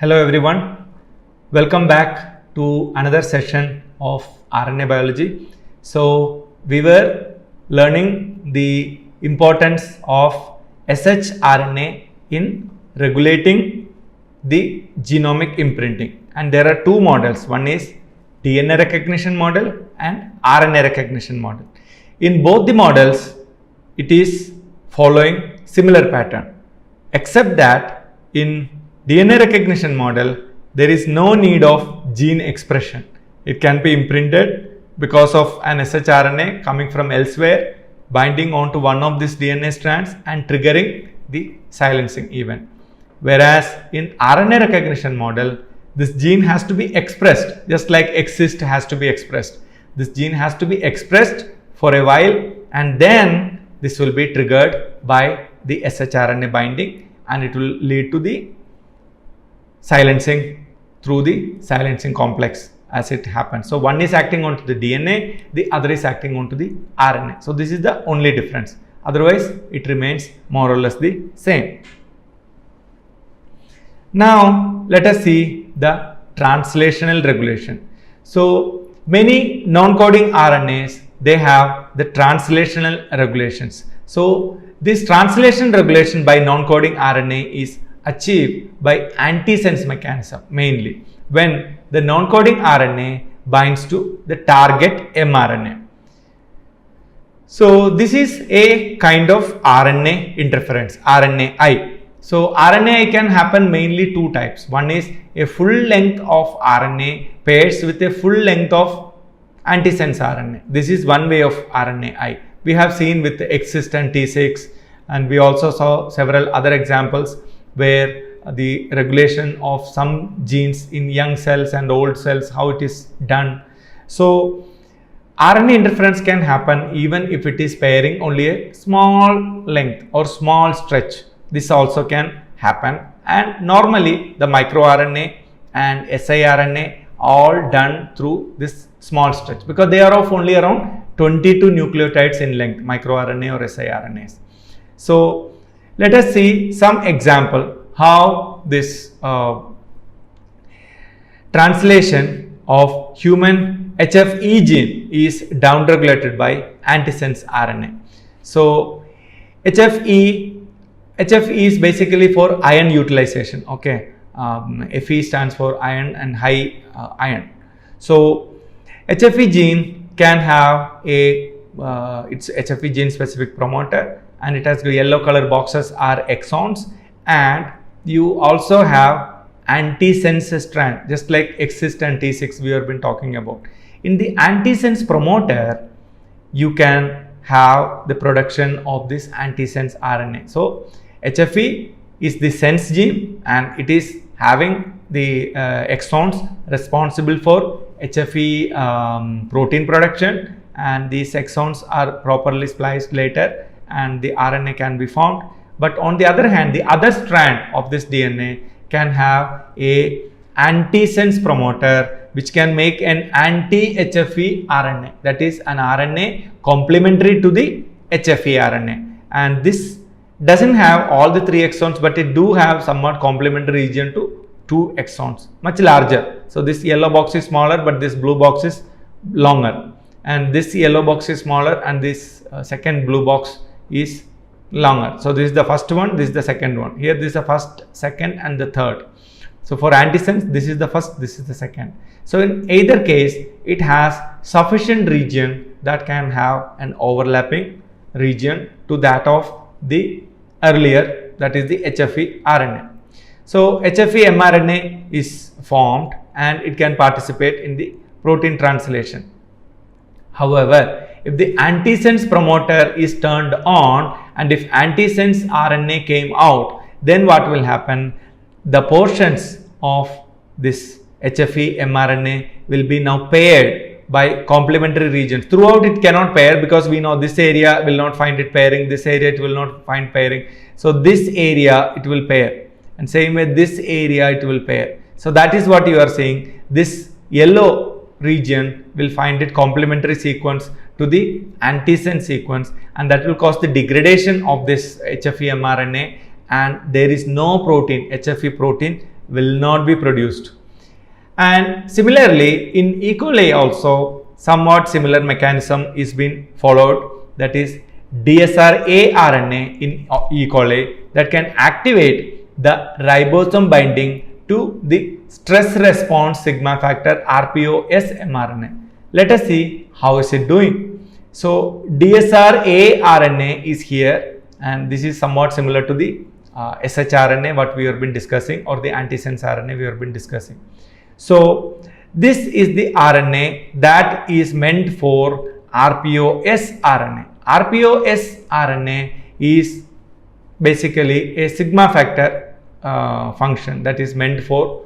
Hello everyone, welcome back to another session of RNA biology. So we were learning the importance of shRNA in regulating the genomic imprinting, and there are two models. One is DNA recognition model and RNA recognition model. In both the models it is following similar pattern, except that in DNA recognition model there is no need of gene expression. It can be imprinted because of an shRNA coming from elsewhere, binding onto one of these DNA strands and triggering the silencing event. Whereas in RNA recognition model, this gene has to be expressed, just like Xist has to be expressed. This gene has to be expressed for a while, and then this will be triggered by the shRNA binding, and it will lead to the silencing through the silencing complex as it happens. So one is acting onto the DNA, the other is acting onto the RNA. So this is the only difference. Otherwise, it remains more or less the same. Now let us see the translational regulation. So many non-coding RNAs, they have the translational regulations. So this translation regulation by non-coding RNA is achieved by antisense mechanism, mainly when the non-coding RNA binds to the target mRNA. So this is a kind of RNA interference, RNAi. So RNAi can happen mainly two types. One is a full length of RNA pairs with a full length of antisense RNA. This is one way of RNAi. We have seen with the Xist and T6, and we also saw several other examples where the regulation of some genes in young cells and old cells, how it is done. So RNA interference can happen even if it is pairing only a small length or small stretch. This also can happen, and normally the microRNA and siRNA all done through this small stretch because they are of only around 22 nucleotides in length, microRNA or siRNAs. So let us see some example how this translation of human HFE gene is downregulated by antisense RNA. So HFE is basically for iron utilization. Okay, Fe stands for iron and high iron. So HFE gene can have a it's HFE gene specific promoter, and it has the yellow color boxes are exons, and you also have antisense strand, just like Xist and T6 we have been talking about. In the antisense promoter, you can have the production of this antisense RNA. So HFE is the sense gene, and it is having the exons responsible for HFE protein production, and these exons are properly spliced later and the RNA can be formed. But on the other hand, the other strand of this DNA can have a antisense promoter which can make an anti-HFE RNA, that is an RNA complementary to the HFE RNA, and this doesn't have all the 3 exons, but it do have somewhat complementary region to 2 exons, much larger. So this yellow box is smaller, but this blue box is longer, and this yellow box is smaller, and this second blue box is longer. So this is the first one, this is the second one. Here this is the first, second and the third. So for antisense, this is the first, this is the second. So in either case, it has sufficient region that can have an overlapping region to that of the earlier, that is the HFE RNA. So HFE mRNA is formed and it can participate in the protein translation. However, if the antisense promoter is turned on and if antisense RNA came out, then what will happen? The portions of this HFE mRNA will be now paired by complementary regions. Throughout it cannot pair because we know this area will not find it pairing, this area it will not find pairing. So this area it will pair, and same way this area it will pair. So that is what you are saying. This yellow region will find it complementary sequence to the antisense sequence, and that will cause the degradation of this HFE mRNA, and there is no protein, HFE protein will not be produced. And similarly, in E. coli also, somewhat similar mechanism is being followed, that is DSRA RNA in E. coli that can activate the ribosome binding to the stress response sigma factor RPOS mRNA. Let us see how is it doing. So DSRA RNA is here, and this is somewhat similar to the shRNA what we have been discussing, or the antisense RNA we have been discussing. So this is the RNA that is meant for RPOS RNA. RPOS RNA is basically a sigma factor function that is meant for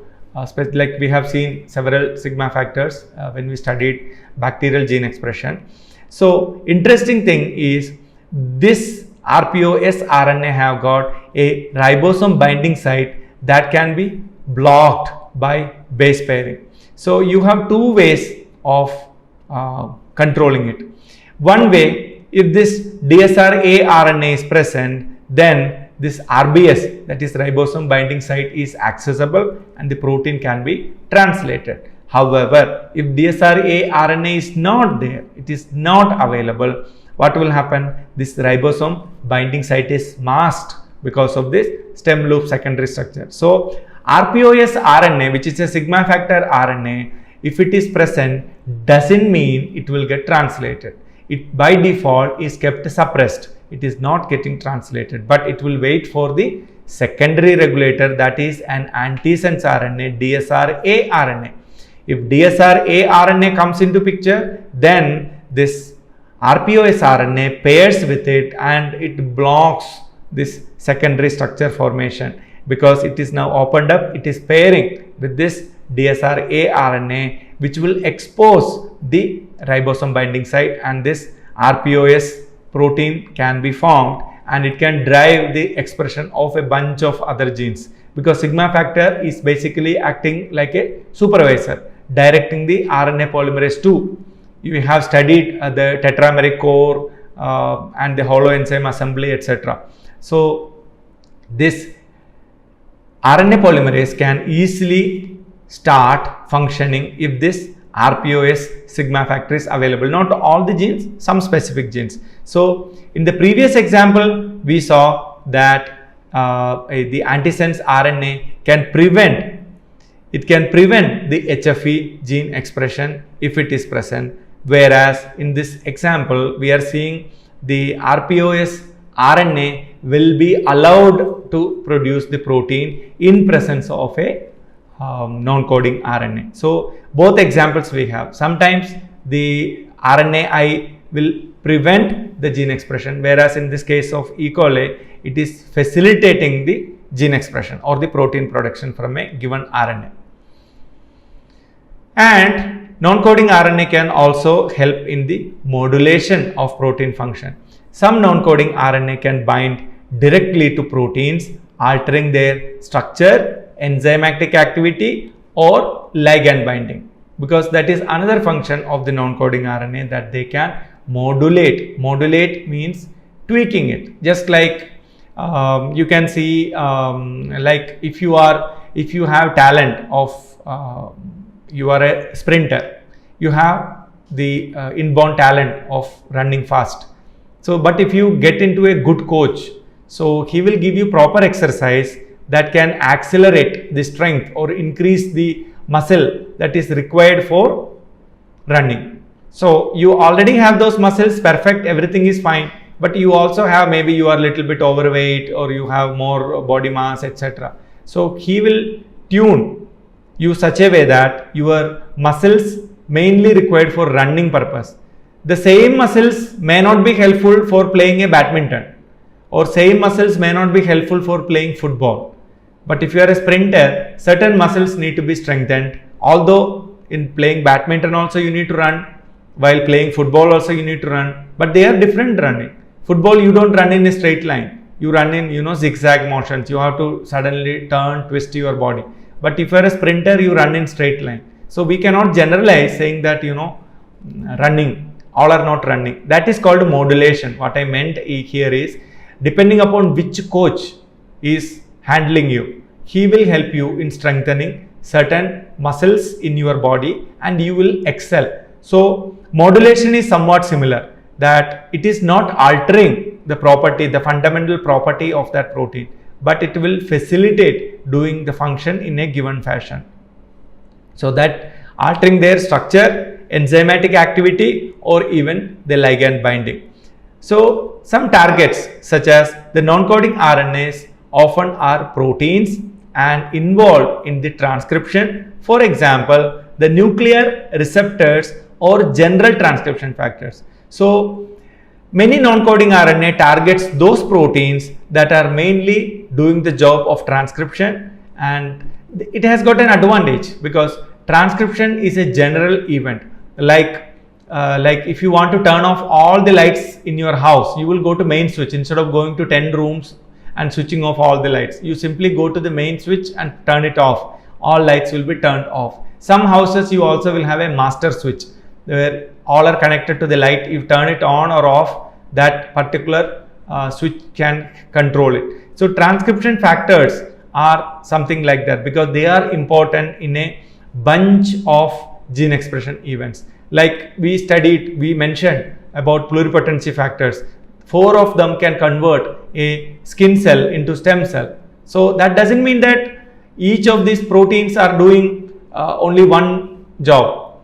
like we have seen several sigma factors when we studied bacterial gene expression. So interesting thing is this RPOS RNA have got a ribosome binding site that can be blocked by base pairing. So you have two ways of controlling it. One way, if this DSRA RNA is present, then this RBS, that is ribosome binding site, is accessible and the protein can be translated. However, if DSRA RNA is not there, it is not available, what will happen? This ribosome binding site is masked because of this stem loop secondary structure. So RPOS RNA, which is a sigma factor RNA, if it is present, doesn't mean it will get translated. It by default is kept suppressed. It is not getting translated, but it will wait for the secondary regulator, that is an antisense RNA, DSRA RNA. If DSRA RNA comes into picture, then this RPOS RNA pairs with it and it blocks this secondary structure formation, because it is now opened up, it is pairing with this DSRA RNA, which will expose the ribosome binding site, and this RPOS protein can be formed and it can drive the expression of a bunch of other genes, because sigma factor is basically acting like a supervisor directing the RNA polymerase 2. You have studied the tetrameric core and the holoenzyme assembly, etc. So this RNA polymerase can easily start functioning if this RPOS sigma factor is available. Not all the genes, some specific genes. So in the previous example, we saw that the antisense RNA can prevent the HFE gene expression if it is present, whereas in this example we are seeing the RPOS RNA will be allowed to produce the protein in presence of a non-coding RNA. So both examples we have. Sometimes the RNAi will prevent the gene expression, whereas in this case of E. coli, it is facilitating the gene expression or the protein production from a given RNA. And non-coding RNA can also help in the modulation of protein function. Some non-coding RNA can bind directly to proteins, altering their structure, enzymatic activity, or ligand binding, because that is another function of the non-coding RNA, that they can modulate. Modulate means tweaking it. Just like you can see, like if you have talent of you are a sprinter, you have the inborn talent of running fast. So but if you get into a good coach, so he will give you proper exercise that can accelerate the strength or increase the muscle that is required for running. So you already have those muscles, perfect, everything is fine, but you also have, maybe you are a little bit overweight or you have more body mass, etc. So he will tune you such a way that your muscles mainly required for running purpose. The same muscles may not be helpful for playing a badminton, or same muscles may not be helpful for playing football. But if you are a sprinter, certain muscles need to be strengthened. Although in playing badminton also you need to run, while playing football also you need to run, but they are different running. Football, you don't run in a straight line, you run in zigzag motions. You have to suddenly turn, twist your body. But if you are a sprinter, you run in straight line. So we cannot generalize saying that running, all are not running. That is called modulation. What I meant here is, depending upon which coach is handling you. he will help you in strengthening certain muscles in your body and you will excel. So modulation is somewhat similar, that it is not altering the property, the fundamental property of that protein, but it will facilitate doing the function in a given fashion. So that altering their structure, enzymatic activity, or even the ligand binding. So some targets such as the non-coding RNAs often are proteins and involved in the transcription. For example, the nuclear receptors or general transcription factors. So many non-coding RNA targets those proteins that are mainly doing the job of transcription, and it has got an advantage because transcription is a general event. Like if you want to turn off all the lights in your house, you will go to main switch instead of going to 10 rooms and switching off all the lights. You simply go to the main switch and turn it off. All lights will be turned off. Some houses you also will have a master switch where all are connected to the light. You turn it on or off, that particular switch can control it. So transcription factors are something like that because they are important in a bunch of gene expression events. Like we mentioned about pluripotency factors. 4 of them can convert a skin cell into stem cell. So that doesn't mean that each of these proteins are doing only one job.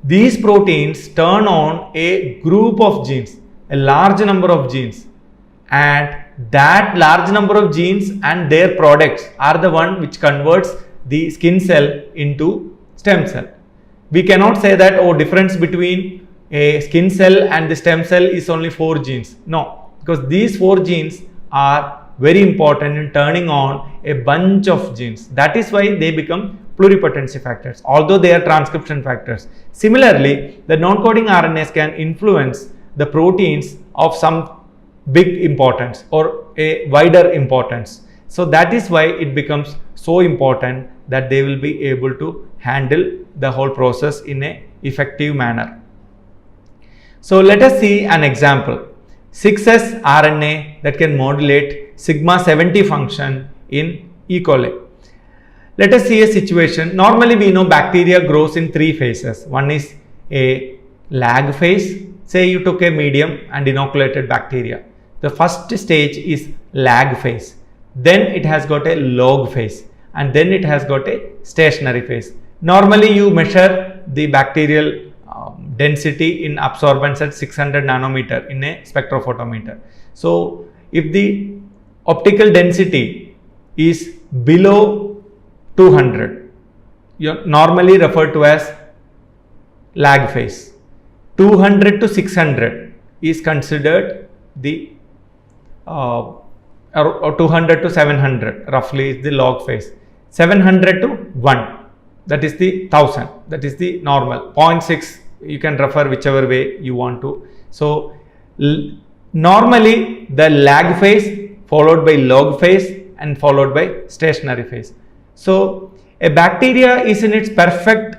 These proteins turn on a group of genes, a large number of genes, and that large number of genes and their products are the one which converts the skin cell into stem cell. We cannot say that difference between a skin cell and the stem cell is only 4 genes. No, because these 4 genes are very important in turning on a bunch of genes. That is why they become pluripotency factors, although they are transcription factors. Similarly, the non-coding RNAs can influence the proteins of some big importance or a wider importance. So that is why it becomes so important that they will be able to handle the whole process in an effective manner. So let us see an example. 6S RNA that can modulate sigma 70 function in E. coli. Let us see a situation. Normally we know bacteria grows in 3 phases. One is a lag phase. Say you took a medium and inoculated bacteria. The first stage is lag phase. Then it has got a log phase, and then it has got a stationary phase. Normally you measure the bacterial density in absorbance at 600 nanometer in a spectrophotometer. So if the optical density is below 200, you normally referred to as lag phase. 200 to 600 is considered the or 200 to 700 roughly is the log phase. 700 to 1, that is the 1000, that is the normal. 0.6 you can refer whichever way you want to. So normally the lag phase followed by log phase and followed by stationary phase. So a bacteria is in its perfect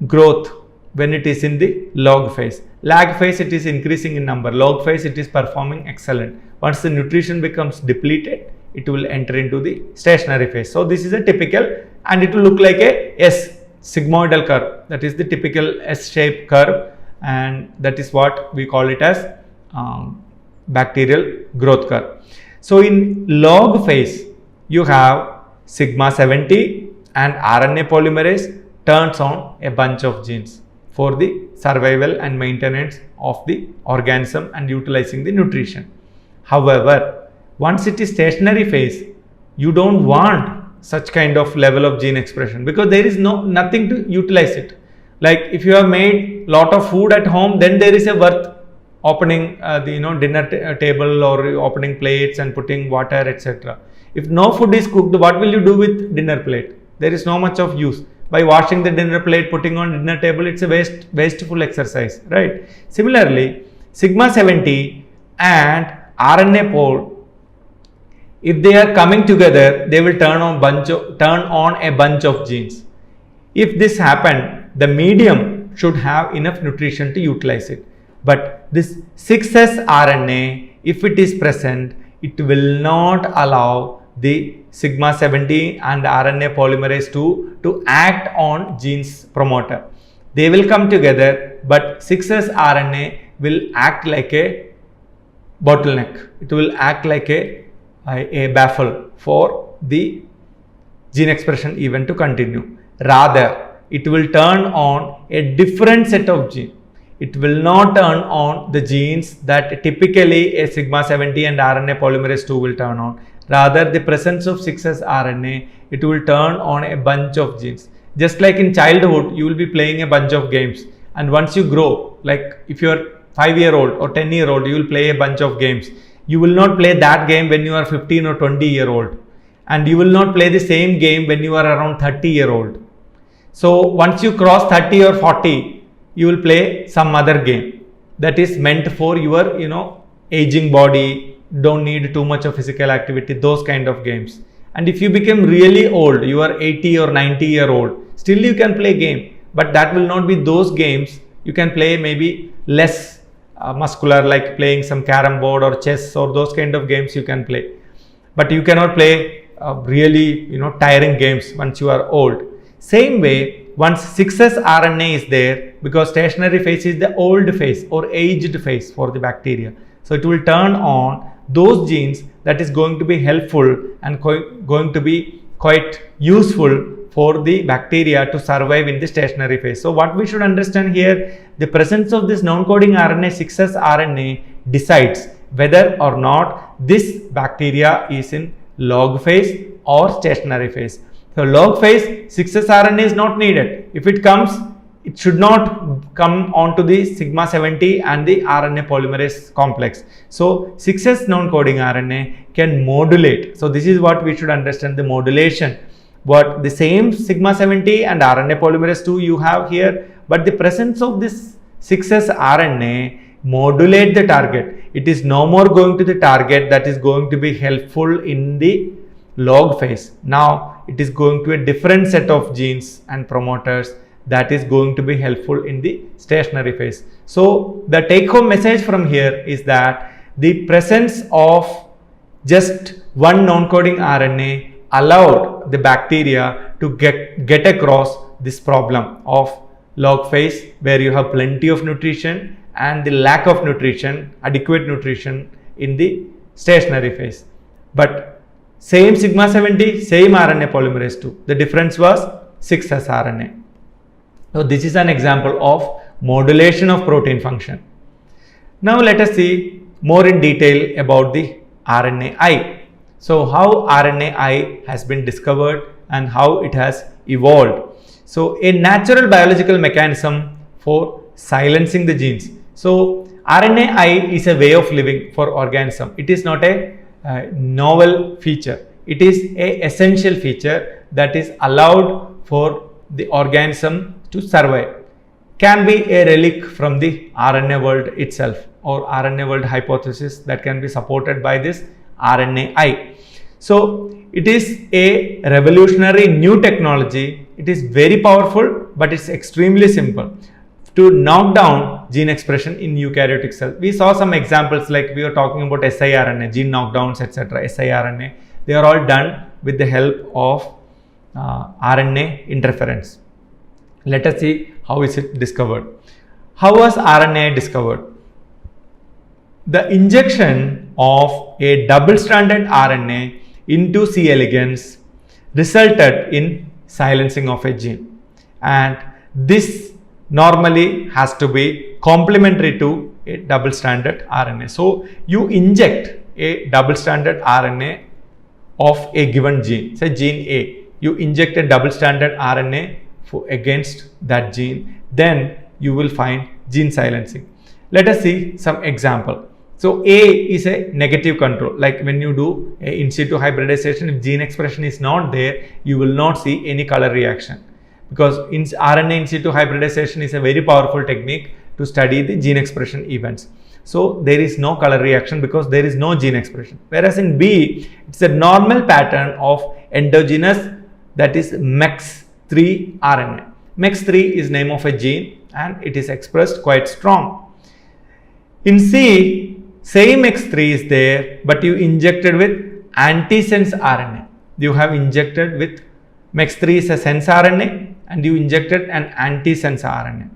growth when it is in the log phase. Lag phase it is increasing in number, log phase it is performing excellent. Once the nutrition becomes depleted, it will enter into the stationary phase. So this is a typical, and it will look like a S sigmoidal curve, that is the typical S-shaped curve, and that is what we call it as bacterial growth curve. So in log phase you have sigma 70 and RNA polymerase turns on a bunch of genes for the survival and maintenance of the organism and utilizing the nutrition. However, once it is stationary phase, you don't want such kind of level of gene expression because there is nothing to utilize it. Like if you have made lot of food at home, then there is a worth opening the dinner table or opening plates and putting water, etc. If no food is cooked, what will you do with dinner plate? There is no much of use. By washing the dinner plate, putting on dinner table, it's a wasteful exercise, right? Similarly, sigma 70 and RNA pole, if they are coming together, they will turn on a bunch of genes. If this happened, the medium should have enough nutrition to utilize it. But this 6S RNA, if it is present, it will not allow the sigma 70 and RNA polymerase 2 to act on genes promoter. They will come together, but 6S RNA will act like a bottleneck. It will act like a baffle for the gene expression event to continue. Rather, it will turn on a different set of genes. It will not turn on the genes that typically a sigma 70 and RNA polymerase 2 will turn on. Rather, the presence of 6S RNA, it will turn on a bunch of genes. Just like in childhood, you will be playing a bunch of games, and once you grow, like if you are 5-year-old or 10-year-old, you will play a bunch of games. You will not play that game when you are 15 or 20-year-old, and you will not play the same game when you are around 30-year-old. So once you cross 30 or 40, you will play some other game that is meant for your aging body, don't need too much of physical activity, those kind of games. And if you become really old, you are 80 or 90-year-old, still you can play game, but that will not be those games. You can play maybe less muscular, like playing some carom board or chess or those kind of games you can play, but you cannot play really tiring games once you are old. Same way, once 6S RNA is there, because stationary phase is the old phase or aged phase for the bacteria, so it will turn on those genes that is going to be helpful and going to be quite useful for the bacteria to survive in the stationary phase. So what we should understand here, the presence of this non-coding RNA, 6S RNA, decides whether or not this bacteria is in log phase or stationary phase. So log phase, 6S RNA is not needed. If it comes, it should not come onto the sigma 70 and the RNA polymerase complex. So 6S non-coding RNA can modulate. So this is what we should understand, the modulation. What the same sigma 70 and RNA polymerase 2 you have here, but the presence of this 6S RNA modulate the target. It is no more going to the target that is going to be helpful in the log phase. Now it is going to a different set of genes and promoters that is going to be helpful in the stationary phase. So the take home message from here is that the presence of just one non-coding RNA allowed the bacteria to get across this problem of log phase, where you have plenty of nutrition, and the lack of nutrition, adequate nutrition in the stationary phase. But same sigma 70, same RNA polymerase 2. The difference was 6S RNA. So this is an example of modulation of protein function. Now let us see more in detail about the RNAi. So how RNAi has been discovered and how it has evolved. So a natural biological mechanism for silencing the genes. So RNAi is a way of living for organism. It is not a novel feature. It is a essential feature that is allowed for the organism to survive. Can be a relic from the RNA world itself, or RNA world hypothesis that can be supported by this RNAi. So it is a revolutionary new technology. It is very powerful, but it's extremely simple to knock down gene expression in eukaryotic cells. We saw some examples, like we were talking about siRNA, gene knockdowns, etc. siRNA, they are all done with the help of RNA interference. Let us see how is it discovered. How was RNA discovered? The injection of a double-stranded RNA into C. elegans resulted in silencing of a gene, and this normally has to be complementary to a double-stranded RNA. So you inject a double-stranded RNA of a given gene, say gene A, you inject a double-stranded RNA against that gene, then you will find gene silencing. Let us see some example. So A is a negative control, like when you do a in situ hybridization, if gene expression is not there, you will not see any color reaction, because in RNA in situ hybridization is a very powerful technique to study the gene expression events. So there is no color reaction because there is no gene expression. Whereas in B, it's a normal pattern of endogenous, that is MEX3 RNA. MEX3 is name of a gene and it is expressed quite strong. In C, same X3 is there, but you injected with antisense RNA. You have injected with MEX3 is a sense RNA and you injected an antisense RNA.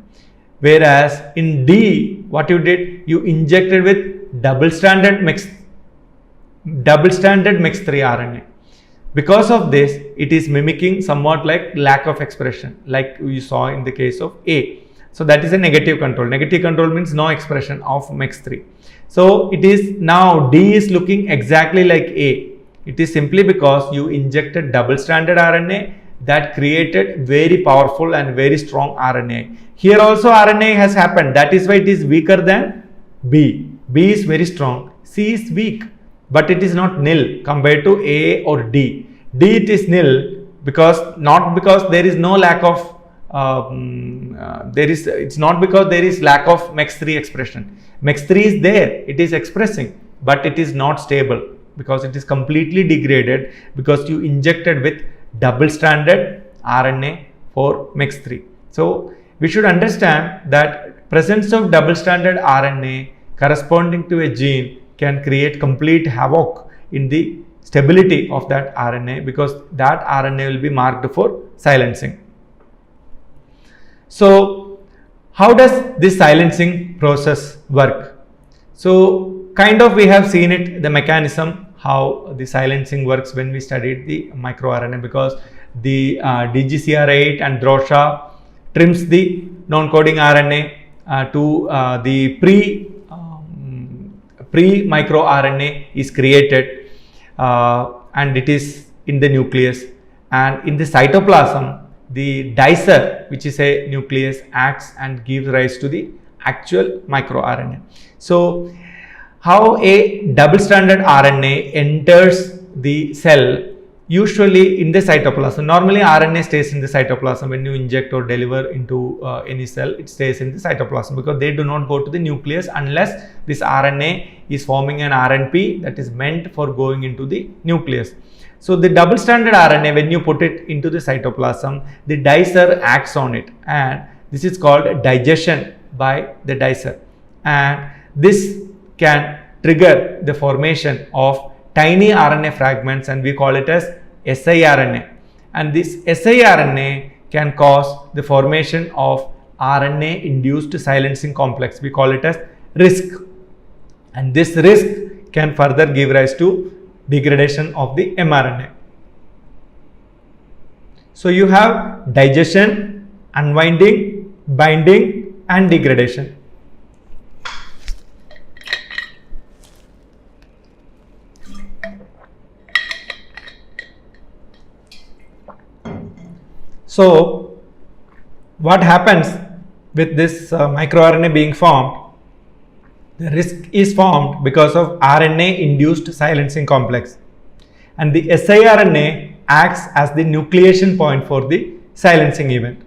Whereas in D, what you did, you injected with double-stranded MEX3 RNA. Because of this, it is mimicking somewhat like lack of expression, like we saw in the case of A. So that is a negative control. Negative control means no expression of MEX3. So it is now D is looking exactly like A. It is simply because you injected double-stranded RNA that created very powerful and very strong RNA. Here also RNA has happened. That is why it is weaker than B. B is very strong. C is weak, but it is not nil compared to A or D. D it is nil because not because there is no lack of it's not because there is lack of MEX3 expression. MEX3 is there, it is expressing, but it is not stable because it is completely degraded because you injected with double-stranded RNA for MEX3. So we should understand that presence of double-stranded RNA corresponding to a gene can create complete havoc in the stability of that RNA because that RNA will be marked for silencing. So how does this silencing process work? So kind of we have seen it, the mechanism, how the silencing works when we studied the microRNA, because the DGCR8 and DROSHA trims the non-coding RNA to the pre-microRNA is created and it is in the nucleus, and in the cytoplasm the dicer, which is a nucleus, acts and gives rise to the actual microRNA. So how a double-stranded RNA enters the cell? Usually in the cytoplasm. Normally RNA stays in the cytoplasm. When you inject or deliver into any cell, it stays in the cytoplasm because they do not go to the nucleus unless this RNA is forming an RNP that is meant for going into the nucleus. So the double-stranded RNA, when you put it into the cytoplasm, the dicer acts on it, and this is called digestion by the dicer, and this can trigger the formation of tiny RNA fragments, and we call it as siRNA, and this siRNA can cause the formation of RNA induced silencing complex. We call it as RISC, and this RISC can further give rise to degradation of the mRNA. So you have digestion, unwinding, binding and degradation. So what happens with this microRNA being formed? The RISC is formed because of RNA induced silencing complex, and the siRNA acts as the nucleation point for the silencing event.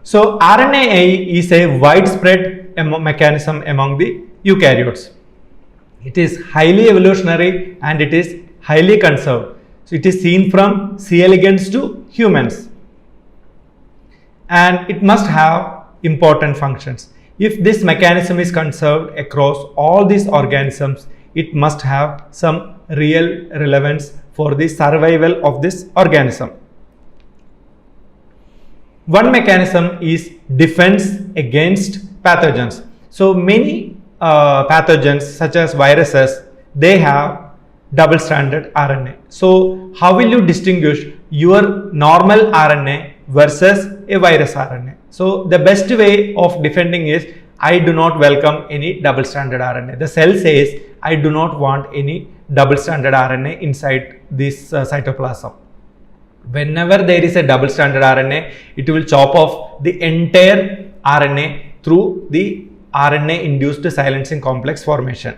So RNA is a widespread mechanism among the eukaryotes. It is highly evolutionary and it is highly conserved. So it is seen from C. elegans to humans, and it must have important functions. If this mechanism is conserved across all these organisms, it must have some real relevance for the survival of this organism. One mechanism is defense against pathogens. So many pathogens such as viruses, they have double-stranded RNA. So how will you distinguish your normal RNA versus a virus RNA? So the best way of defending is, I do not welcome any double-stranded RNA. The cell says, I do not want any double-stranded RNA inside this cytoplasm. Whenever there is a double-stranded RNA, it will chop off the entire RNA through the RNA-induced silencing complex formation.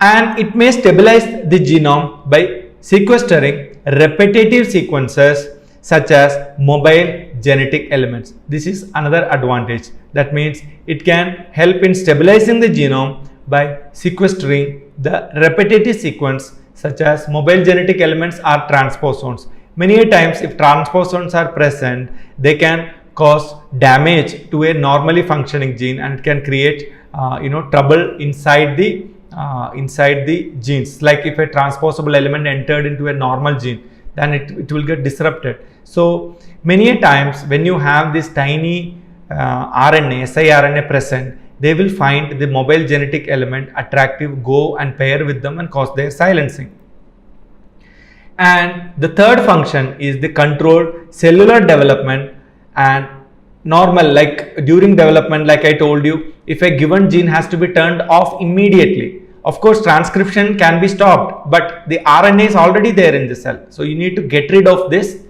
And it may stabilize the genome by sequestering repetitive sequences such as mobile genetic elements. This is another advantage. That means it can help in stabilizing the genome by sequestering the repetitive sequence such as mobile genetic elements or transposons. Many times if transposons are present, they can cause damage to a normally functioning gene and can create trouble inside the genes. Like if a transposable element entered into a normal gene, then it will get disrupted. So many a times when you have this tiny RNA, siRNA present, they will find the mobile genetic element attractive, go and pair with them and cause their silencing. And the third function is the controlled cellular development and normal, like during development, like I told you, if a given gene has to be turned off immediately, of course transcription can be stopped, but the RNA is already there in the cell. So you need to get rid of this,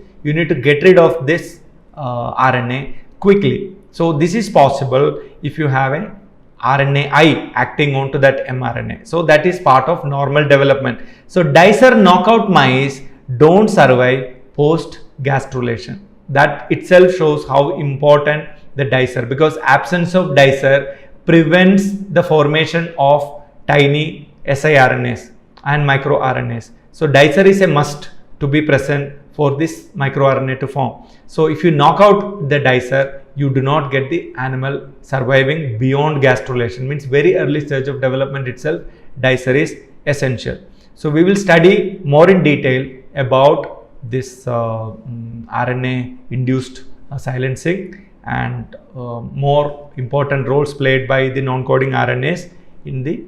RNA quickly. So this is possible if you have a RNAi acting onto that mRNA. So that is part of normal development. So dicer knockout mice don't survive post gastrulation. That itself shows how important the dicer, because absence of dicer prevents the formation of tiny siRNAs and microRNAs. So dicer is a must to be present for this microRNA to form. So if you knock out the dicer, you do not get the animal surviving beyond gastrulation. Means very early stage of development itself, dicer is essential. So we will study more in detail about this RNA induced silencing and more important roles played by the non-coding RNAs in the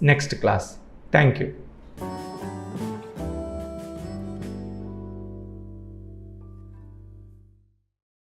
next class. Thank you.